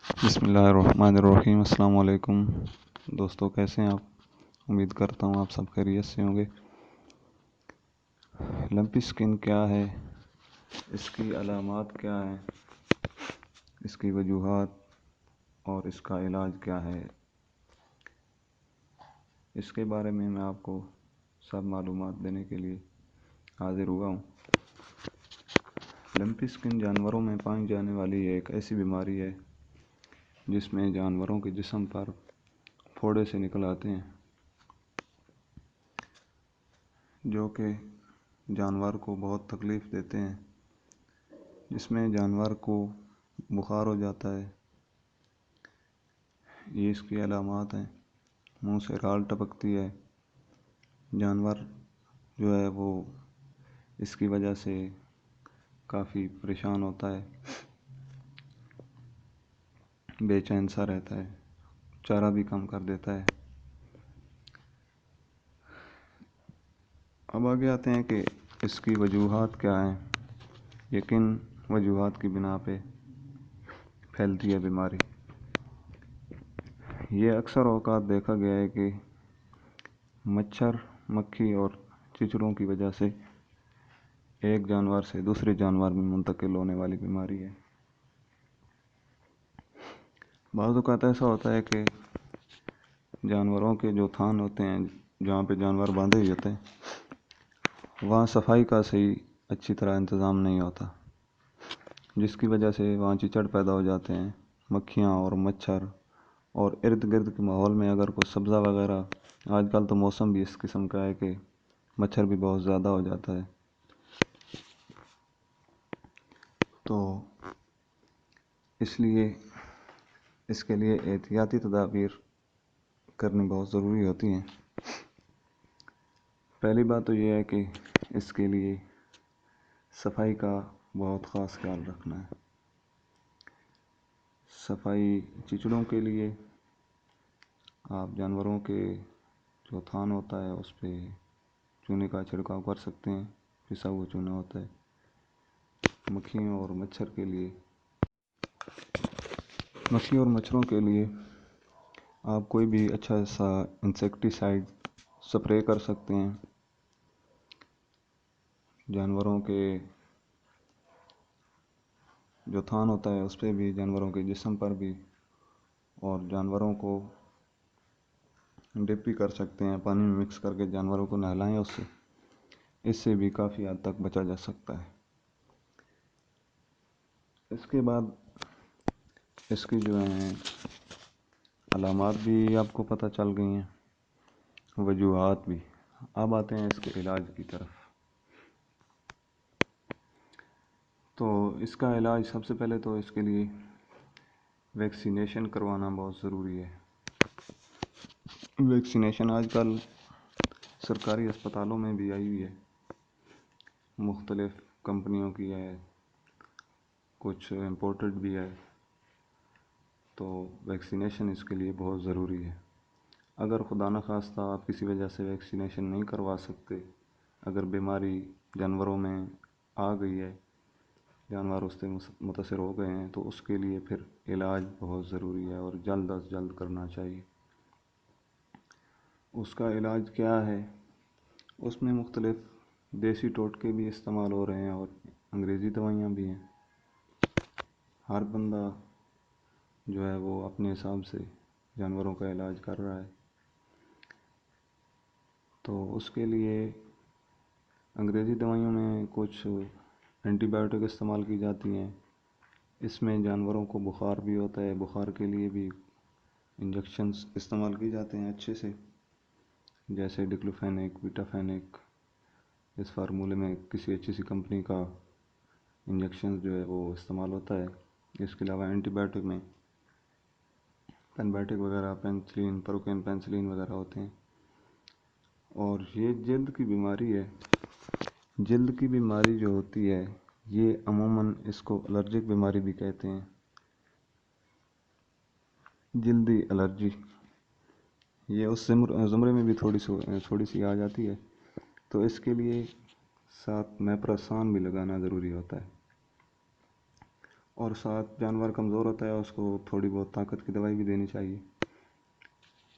بسم اللہ الرحمن الرحیم۔ السلام علیکم دوستو، کیسے ہیں آپ؟ امید کرتا ہوں آپ سب خیریت سے ہوں گے۔ لمپی سکن کیا ہے، اس کی علامات کیا ہیں، اس کی وجوہات اور اس کا علاج کیا ہے، اس کے بارے میں آپ کو سب معلومات دینے کے لیے حاضر ہوا ہوں۔ لمپی سکن جانوروں میں پائی جانے والی ایک ایسی بیماری ہے جس میں جانوروں کے جسم پر پھوڑے سے نکل آتے ہیں، جو کہ جانور کو بہت تکلیف دیتے ہیں، جس میں جانور کو بخار ہو جاتا ہے۔ یہ اس کی علامات ہیں۔ منہ سے رال ٹپکتی ہے، جانور جو ہے وہ اس کی وجہ سے کافی پریشان ہوتا ہے، بے چین سا رہتا ہے، چارہ بھی کم کر دیتا ہے۔ اب آگے آتے ہیں کہ اس کی وجوہات کیا ہیں۔ یہ کن وجوہات کی بنا پہ پھیلتی ہے بیماری؟ یہ اکثر اوقات دیکھا گیا ہے کہ مچھر، مکھی اور چیچڑوں کی وجہ سے ایک جانور سے دوسرے جانور میں منتقل ہونے والی بیماری ہے۔ بعض اوقات ایسا ہوتا ہے کہ جانوروں کے جو تھان ہوتے ہیں، جہاں پہ جانور باندھے ہوئے ہوتے ہیں، وہاں صفائی کا صحیح اچھی طرح انتظام نہیں ہوتا، جس کی وجہ سے وہاں چیچڑ پیدا ہو جاتے ہیں، مکھیاں اور مچھر۔ اور ارد گرد کے ماحول میں اگر کوئی سبزہ وغیرہ، آج کل تو موسم بھی اس قسم کا ہے کہ مچھر بھی بہت زیادہ ہو جاتا ہے، تو اس لیے اس کے لیے احتیاطی تدابیر کرنی بہت ضروری ہوتی ہیں۔ پہلی بات تو یہ ہے کہ اس کے لیے صفائی کا بہت خاص خیال رکھنا ہے۔ صفائی چیچڑوں کے لیے آپ جانوروں کے جو تھان ہوتا ہے اس پہ چونے کا چھڑکاؤ کر سکتے ہیں، پسا ہوا چونا ہوتا ہے۔ مکھیوں اور مچھروں کے لیے آپ کوئی بھی اچھا سا انسیکٹیسائیڈ سپرے کر سکتے ہیں۔ جانوروں کے جو تھان ہوتا ہے اس پہ بھی، جانوروں کے جسم پر بھی، اور جانوروں کو ڈپ بھی کر سکتے ہیں، پانی میں مکس کر کے جانوروں کو نہلائیں اس سے بھی کافی حد تک بچا جا سکتا ہے۔ اس کے بعد اس کی جو ہیں علامات بھی آپ کو پتہ چل گئی ہیں، وجوہات بھی۔ اب آتے ہیں اس کے علاج کی طرف۔ تو اس کا علاج سب سے پہلے تو اس کے لیے ویکسینیشن کروانا بہت ضروری ہے۔ ویکسینیشن آج کل سرکاری اسپتالوں میں بھی آئی ہوئی ہے، مختلف کمپنیوں کی ہے، کچھ امپورٹڈ بھی ہے، تو ویکسینیشن اس کے لیے بہت ضروری ہے۔ اگر خدا نخواستہ آپ کسی وجہ سے ویکسینیشن نہیں کروا سکتے، اگر بیماری جانوروں میں آ گئی ہے، جانور اس سے متاثر ہو گئے ہیں، تو اس کے لیے پھر علاج بہت ضروری ہے اور جلد از جلد کرنا چاہیے۔ اس کا علاج کیا ہے؟ اس میں مختلف دیسی ٹوٹکے بھی استعمال ہو رہے ہیں اور انگریزی دوائیاں بھی ہیں۔ ہر بندہ جو ہے وہ اپنے حساب سے جانوروں کا علاج کر رہا ہے، تو اس کے لیے انگریزی دوائیوں میں کچھ اینٹی بایوٹک استعمال کی جاتی ہیں۔ اس میں جانوروں کو بخار بھی ہوتا ہے، بخار کے لیے بھی انجیکشنز استعمال کی جاتے ہیں اچھے سے، جیسے ڈکلوفینیک، بیٹافینیک۔ اس فارمولے میں کسی اچھی سی کمپنی کا انجیکشن جو ہے وہ استعمال ہوتا ہے۔ اس کے علاوہ اینٹی بایوٹک میں پینبایوٹک وغیرہ، پینسلین، پروکین پینسلین وغیرہ ہوتے ہیں۔ اور یہ جلد کی بیماری ہے۔ جلد کی بیماری جو ہوتی ہے، یہ عموماً اس کو الرجک بیماری بھی کہتے ہیں، جلدی الرجی۔ یہ اس زمرے میں بھی تھوڑی سی آ جاتی ہے، تو اس کے لیے ساتھ میپراسان بھی لگانا ضروری ہوتا ہے۔ اور ساتھ جانور کمزور ہوتا ہے اس کو تھوڑی بہت طاقت کی دوائی بھی دینی چاہیے،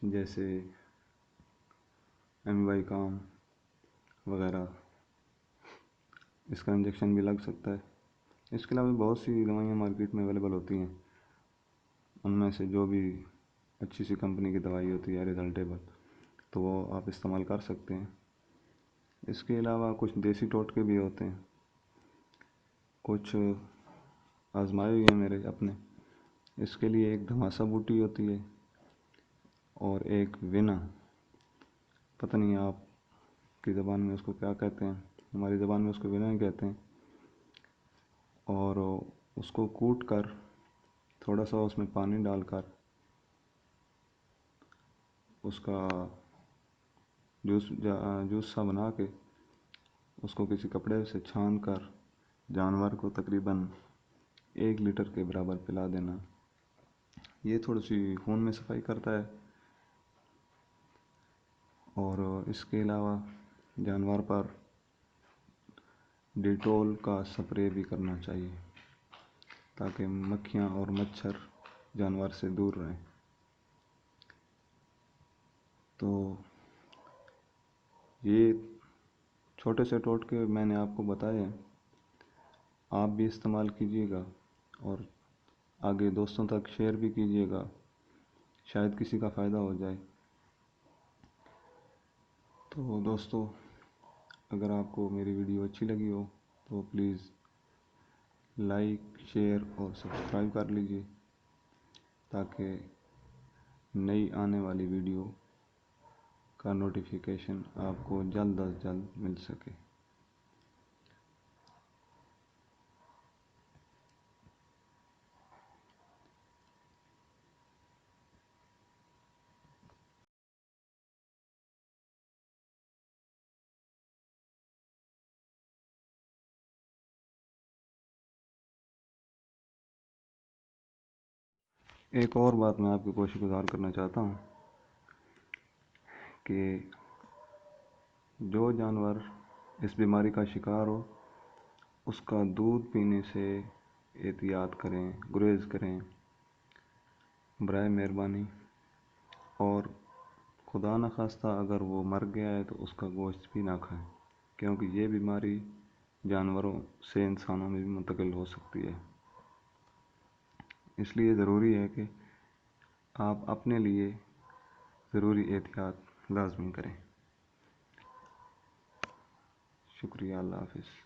جیسے MY کام وغیرہ، اس کا انجیکشن بھی لگ سکتا ہے۔ اس کے علاوہ بہت سی دوائیاں مارکیٹ میں اویلیبل ہوتی ہیں، ان میں سے جو بھی اچھی سی کمپنی کی دوائی ہوتی ہے ریزلٹیبل، تو وہ آپ استعمال کر سکتے ہیں۔ اس کے علاوہ کچھ دیسی ٹوٹکے بھی ہوتے ہیں، کچھ آزمائے ہوئے ہیں میرے اپنے۔ اس کے لیے ایک دھماسا بوٹی ہوتی ہے اور ایک ونا، پتہ نہیں آپ کی زبان میں اس کو کیا کہتے ہیں، ہماری زبان میں اس کو ونا ہی کہتے ہیں، اور اس کو کوٹ کر تھوڑا سا اس میں پانی ڈال کر اس کا جوس سا بنا کے اس کو کسی کپڑے سے چھان کر جانور کو تقریباً 1 لیٹر کے برابر پلا دینا۔ یہ تھوڑی سی خون میں صفائی کرتا ہے، اور اس کے علاوہ جانور پر ڈیٹول کا سپرے بھی کرنا چاہیے تاکہ مکھیاں اور مچھر جانور سے دور رہیں۔ تو یہ چھوٹے سے ٹوٹکے میں نے آپ کو بتائے ہیں، آپ بھی استعمال کیجیے گا اور آگے دوستوں تک شیئر بھی کیجیے گا، شاید کسی کا فائدہ ہو جائے۔ تو دوستو، اگر آپ کو میری ویڈیو اچھی لگی ہو تو پلیز لائک، شیئر اور سبسکرائب کر لیجیے تاکہ نئی آنے والی ویڈیو کا نوٹیفیکیشن آپ کو جلد از جلد مل سکے۔ ایک اور بات میں آپ کی کوشش گزار کرنا چاہتا ہوں کہ جو جانور اس بیماری کا شکار ہو اس کا دودھ پینے سے احتیاط کریں، گریز کریں برائے مہربانی، اور خدا نخواستہ اگر وہ مر گیا ہے تو اس کا گوشت بھی نہ کھائیں، کیونکہ یہ بیماری جانوروں سے انسانوں میں بھی منتقل ہو سکتی ہے۔ اس لیے ضروری ہے کہ آپ اپنے لیے ضروری احتیاط لازمی کریں۔ شکریہ، اللہ حافظ۔